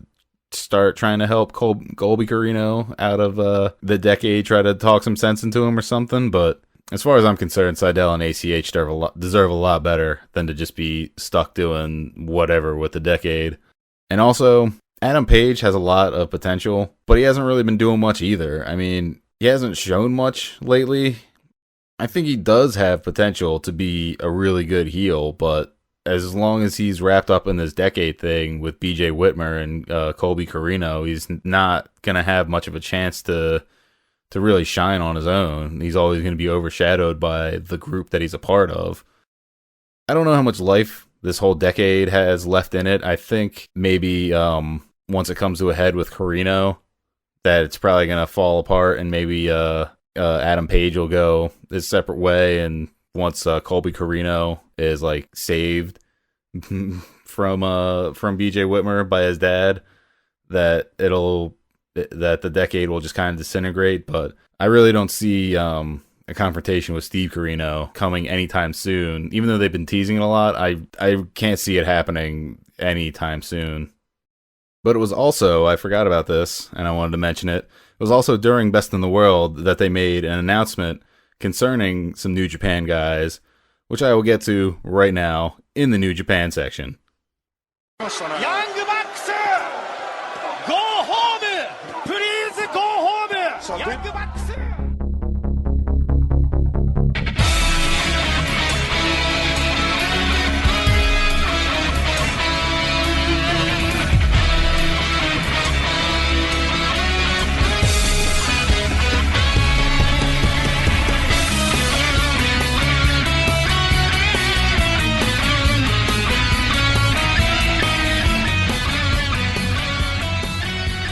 start trying to help Colby Carino out of the Decade, try to talk some sense into him or something, but as far as I'm concerned, Seidel and ACH deserve a lot better than to just be stuck doing whatever with the Decade. And also, Adam Page has a lot of potential, but he hasn't really been doing much either. I mean, he hasn't shown much lately. I think he does have potential to be a really good heel, but as long as he's wrapped up in this Decade thing with BJ Whitmer and Colby Carino, he's not going to have much of a chance to really shine on his own. He's always going to be overshadowed by the group that he's a part of. I don't know how much life this whole Decade has left in it. I think maybe once it comes to a head with Carino, that it's probably going to fall apart, and maybe Adam Page will go his separate way, and once Colby Carino is like saved from BJ Whitmer by his dad, that the Decade will just kind of disintegrate. But I really don't see a confrontation with Steve Carino coming anytime soon. Even though they've been teasing it a lot, I can't see it happening anytime soon. But it was also, I forgot about this, and I wanted to mention it, it was also during Best in the World that they made an announcement concerning some New Japan guys, which I will get to right now in the New Japan section. Young Bucks, go home! Please go home! Young Bucks!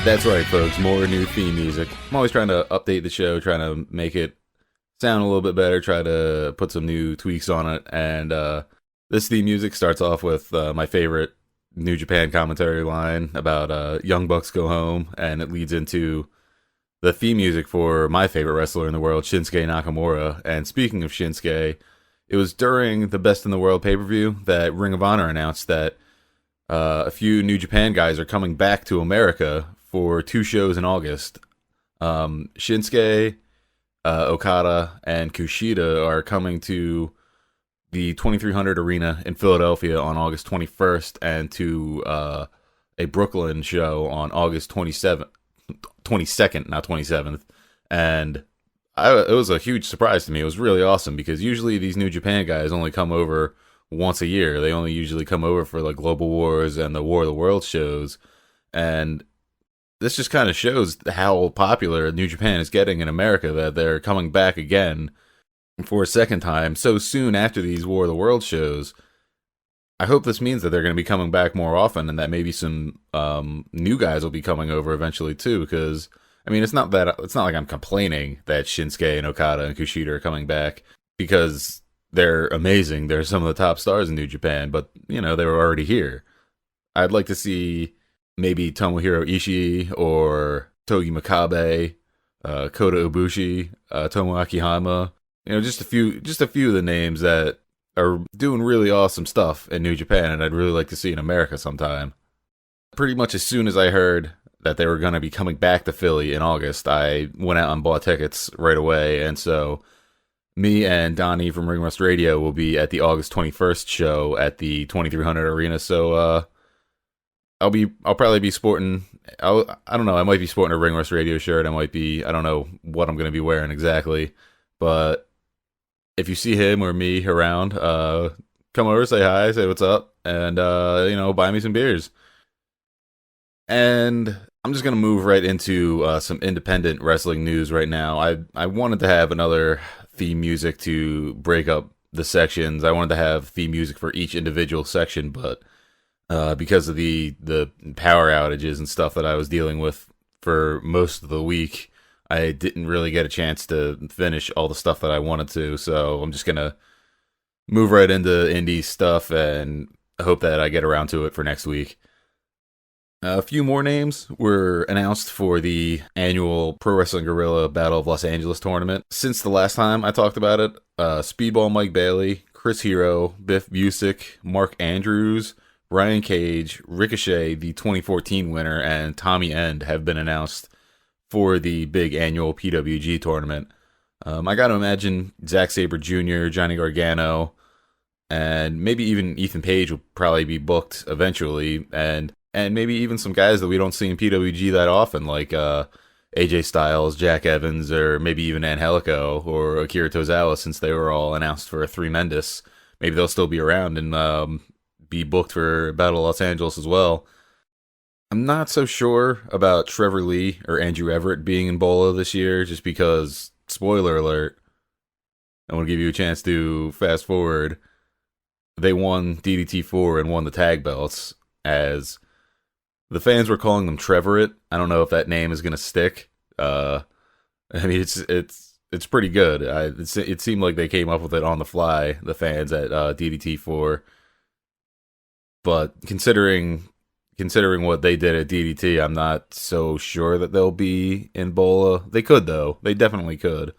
That's right, folks. More new theme music. I'm always trying to update the show, trying to make it sound a little bit better, try to put some new tweaks on it. And this theme music starts off with my favorite New Japan commentary line about Young Bucks Go Home, and it leads into the theme music for my favorite wrestler in the world, Shinsuke Nakamura. And speaking of Shinsuke, it was during the Best in the World pay-per-view that Ring of Honor announced that a few New Japan guys are coming back to America for 2 shows in August. Shinsuke, Okada, and Kushida are coming to the 2300 Arena in Philadelphia on August 21st, and to a Brooklyn show on August 22nd, not 27th. And it was a huge surprise to me. It was really awesome, because usually these New Japan guys only come over once a year. They only usually come over for like Global Wars and the War of the Worlds shows. And this just kind of shows how popular New Japan is getting in America, that they're coming back again for a second time so soon after these War of the Worlds shows. I hope this means that they're going to be coming back more often, and that maybe some new guys will be coming over eventually too, because I mean, it's not like I'm complaining that Shinsuke and Okada and Kushida are coming back, because they're amazing. They're some of the top stars in New Japan, but they were already here. I'd like to see maybe Tomohiro Ishii or Togi Makabe, Kota Ibushi, Tomoaki Hama. Just a few of the names that are doing really awesome stuff in New Japan, and I'd really like to see in America sometime. Pretty much as soon as I heard that they were going to be coming back to Philly in August, I went out and bought tickets right away, and so me and Donnie from Ring Rust Radio will be at the August 21st show at the 2300 Arena. So I'll probably be sporting. I don't know. I might be sporting a Ring Rust Radio shirt. I don't know what I'm going to be wearing exactly. But if you see him or me around, come over, say hi, say what's up, and buy me some beers. And I'm just going to move right into some independent wrestling news right now. I wanted to have another theme music to break up the sections. I wanted to have theme music for each individual section, but because of the power outages and stuff that I was dealing with for most of the week, I didn't really get a chance to finish all the stuff that I wanted to. So I'm just going to move right into indie stuff and hope that I get around to it for next week. A few more names were announced for the annual Pro Wrestling Guerrilla Battle of Los Angeles tournament. Since the last time I talked about it, Speedball Mike Bailey, Chris Hero, Biff Busick, Mark Andrews, Brian Cage, Ricochet, the 2014 winner, and Tommy End have been announced for the big annual PWG tournament. I gotta imagine Zack Sabre Jr., Johnny Gargano, and maybe even Ethan Page will probably be booked eventually, and maybe even some guys that we don't see in PWG that often, like AJ Styles, Jack Evans, or maybe even Angelico or Akira Tozawa, since they were all announced for Three Mendes. Maybe they'll still be around and be booked for Battle of Los Angeles as well. I'm not so sure about Trevor Lee or Andrew Everett being in Bola this year, just because, spoiler alert, I want to give you a chance to fast forward. They won DDT4 and won the tag belts, as the fans were calling them Trevorett. I don't know if that name is going to stick. I mean, it's pretty good. It seemed like they came up with it on the fly, the fans at DDT4. But considering what they did at DDT, I'm not so sure that they'll be in Bola. They could, though. They definitely could.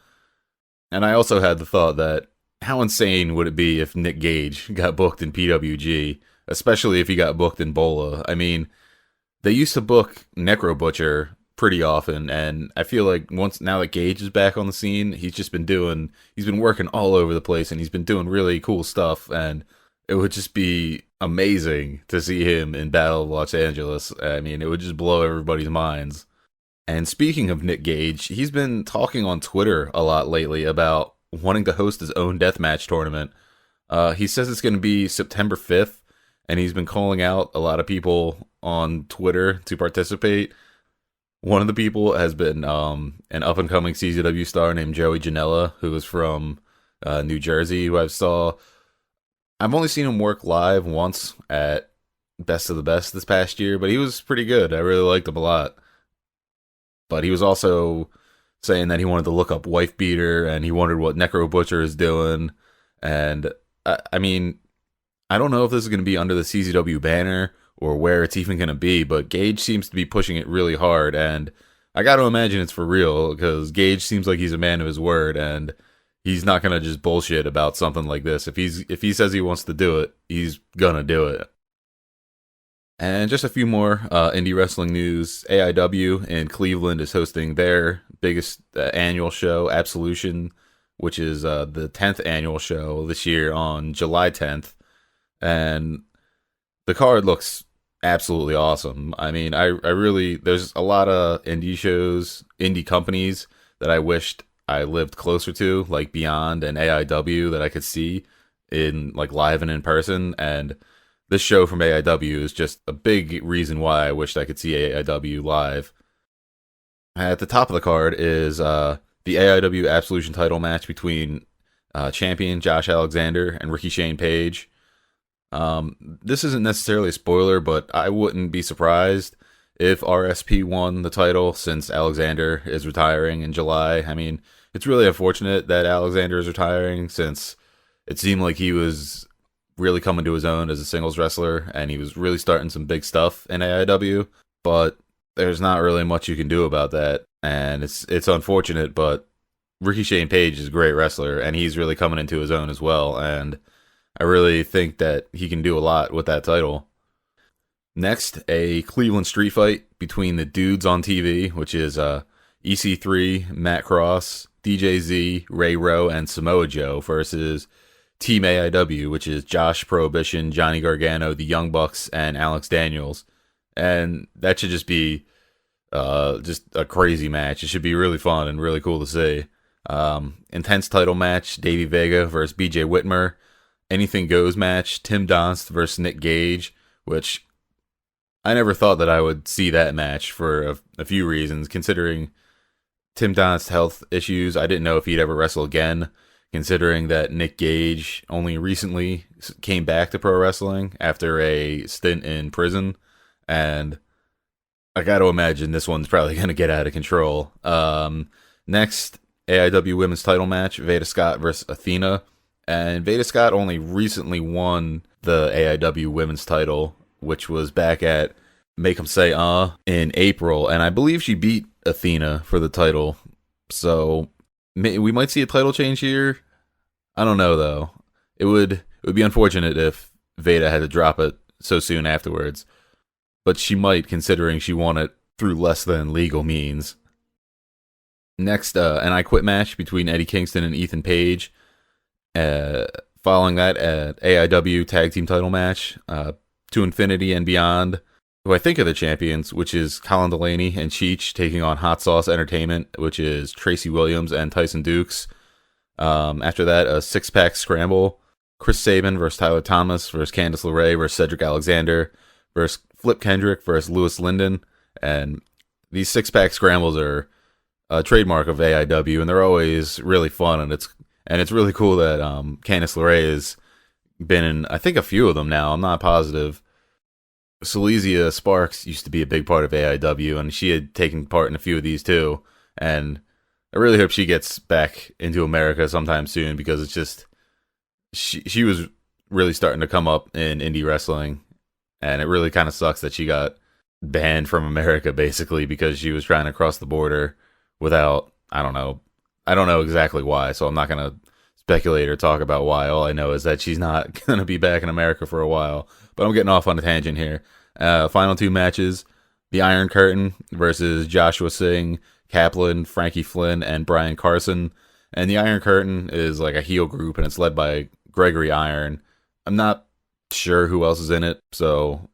And I also had the thought that how insane would it be if Nick Gage got booked in PWG, especially if he got booked in Bola. I mean, they used to book Necro Butcher pretty often, and I feel like now that Gage is back on the scene, he's been working all over the place, and he's been doing really cool stuff, and it would just be amazing to see him in Battle of Los Angeles. I mean, it would just blow everybody's minds. And speaking of Nick Gage, he's been talking on Twitter a lot lately about wanting to host his own deathmatch tournament. He says it's going to be September 5th, and he's been calling out a lot of people on Twitter to participate. One of the people has been an up-and-coming CZW star named Joey Janela, who is from New Jersey, who I've only seen him work live once at Best of the Best this past year, but he was pretty good. I really liked him a lot. But he was also saying that he wanted to look up Wife Beater, and he wondered what Necro Butcher is doing. And, I mean, I don't know if this is going to be under the CZW banner or where it's even going to be, but Gage seems to be pushing it really hard, and I got to imagine it's for real, because Gage seems like he's a man of his word, and he's not going to just bullshit about something like this. If he says he wants to do it, he's going to do it. And just a few more indie wrestling news. AIW in Cleveland is hosting their biggest annual show, Absolution, which is the 10th annual show this year on July 10th. And the card looks absolutely awesome. I mean, I really, there's a lot of indie companies that I wished I lived closer to, like Beyond and AIW, that I could see in like live and in person. And this show from AIW is just a big reason why I wished I could see AIW live. At the top of the card is the AIW Absolution title match between champion Josh Alexander and Ricky Shane Page. This isn't necessarily a spoiler, but I wouldn't be surprised if RSP won the title, since Alexander is retiring in July. I mean, it's really unfortunate that Alexander is retiring, since it seemed like he was really coming to his own as a singles wrestler, and he was really starting some big stuff in AIW, but there's not really much you can do about that, and it's unfortunate, but Ricky Shane Page is a great wrestler, and he's really coming into his own as well, and I really think that he can do a lot with that title. Next, a Cleveland street fight between the dudes on TV, which is EC3, Matt Cross, DJZ, Ray Rowe, and Samoa Joe versus Team AIW, which is Josh Prohibition, Johnny Gargano, the Young Bucks, and Alex Daniels. And that should just be just a crazy match. It should be really fun and really cool to see. Intense title match, Davey Vega versus BJ Whitmer. Anything goes match, Tim Donst versus Nick Gage, which I never thought that I would see that match for a few reasons. Considering Tim Donst's health issues, I didn't know if he'd ever wrestle again. Considering that Nick Gage only recently came back to pro wrestling after a stint in prison, and I got to imagine this one's probably going to get out of control. Next, AIW Women's Title match, Veda Scott versus Athena, and Veda Scott only recently won the AIW Women's Title, which was back at Make 'Em Say in April, and I believe she beat Athena for the title, so we might see a title change here. I don't know, though. It would be unfortunate if Veda had to drop it so soon afterwards, but she might, considering she won it through less than legal means. Next, an I Quit match between Eddie Kingston and Ethan Page. Following that, an AIW Tag Team title match, To Infinity and Beyond, who I think are the champions, which is Colin Delaney and Cheech taking on Hot Sauce Entertainment, which is Tracy Williams and Tyson Dukes. After that, a six-pack scramble, Chris Sabin versus Tyler Thomas versus Candice LeRae versus Cedric Alexander versus Flip Kendrick versus Lewis Linden. And these six-pack scrambles are a trademark of AIW, and they're always really fun, and it's really cool that Candice LeRae has been in, I think, a few of them now. I'm not positive. Silesia Sparks used to be a big part of AIW, and she had taken part in a few of these too. And I really hope she gets back into America sometime soon, because it's just she was really starting to come up in indie wrestling, and it really kind of sucks that she got banned from America basically because she was trying to cross the border without, I don't know exactly why, so I'm not going to speculate or talk about why. All I know is that she's not going to be back in America for a while. But I'm getting off on a tangent here. Final two matches, the Iron Curtain versus Joshua Singh, Kaplan, Frankie Flynn, and Brian Carson. And the Iron Curtain is like a heel group, and it's led by Gregory Iron. I'm not sure who else is in it, so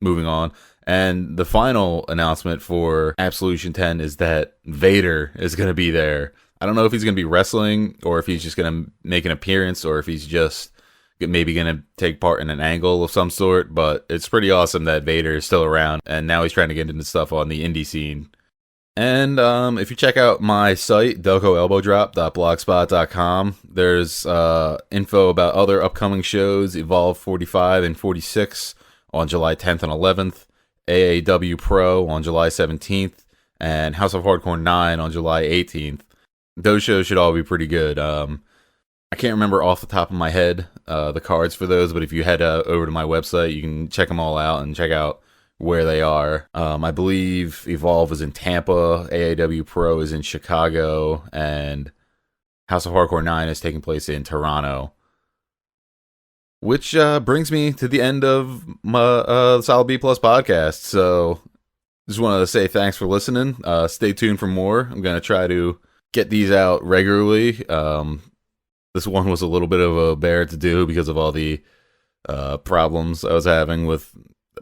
moving on. And the final announcement for Absolution 10 is that Vader is going to be there. I don't know if he's going to be wrestling, or if he's just going to make an appearance, or if he's just maybe going to take part in an angle of some sort, but it's pretty awesome that Vader is still around, and now he's trying to get into stuff on the indie scene. And if you check out my site, delcoelbowdrop.blogspot.com, there's info about other upcoming shows, Evolve 45 and 46 on July 10th and 11th, AAW Pro on July 17th, and House of Hardcore 9 on July 18th. Those shows should all be pretty good. I can't remember off the top of my head the cards for those, but if you head over to my website, you can check them all out and check out where they are. I believe Evolve is in Tampa, AAW Pro is in Chicago, and House of Hardcore 9 is taking place in Toronto. Which brings me to the end of my Solid B Plus podcast. So just wanted to say thanks for listening. Stay tuned for more. I'm going to try to get these out regularly. This one was a little bit of a bear to do because of all the problems I was having with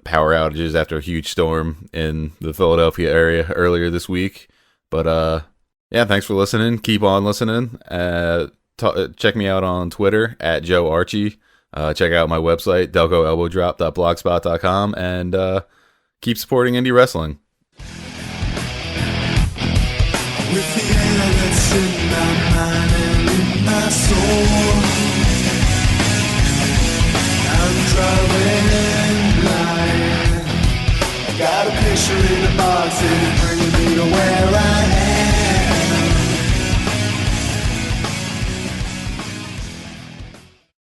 power outages after a huge storm in the Philadelphia area earlier this week. But yeah, thanks for listening. Keep on listening. Check me out on Twitter at Joe Archie. Check out my website, delcoelbowdrop.blogspot.com, and keep supporting indie wrestling. With the air that's in my mind and in my soul,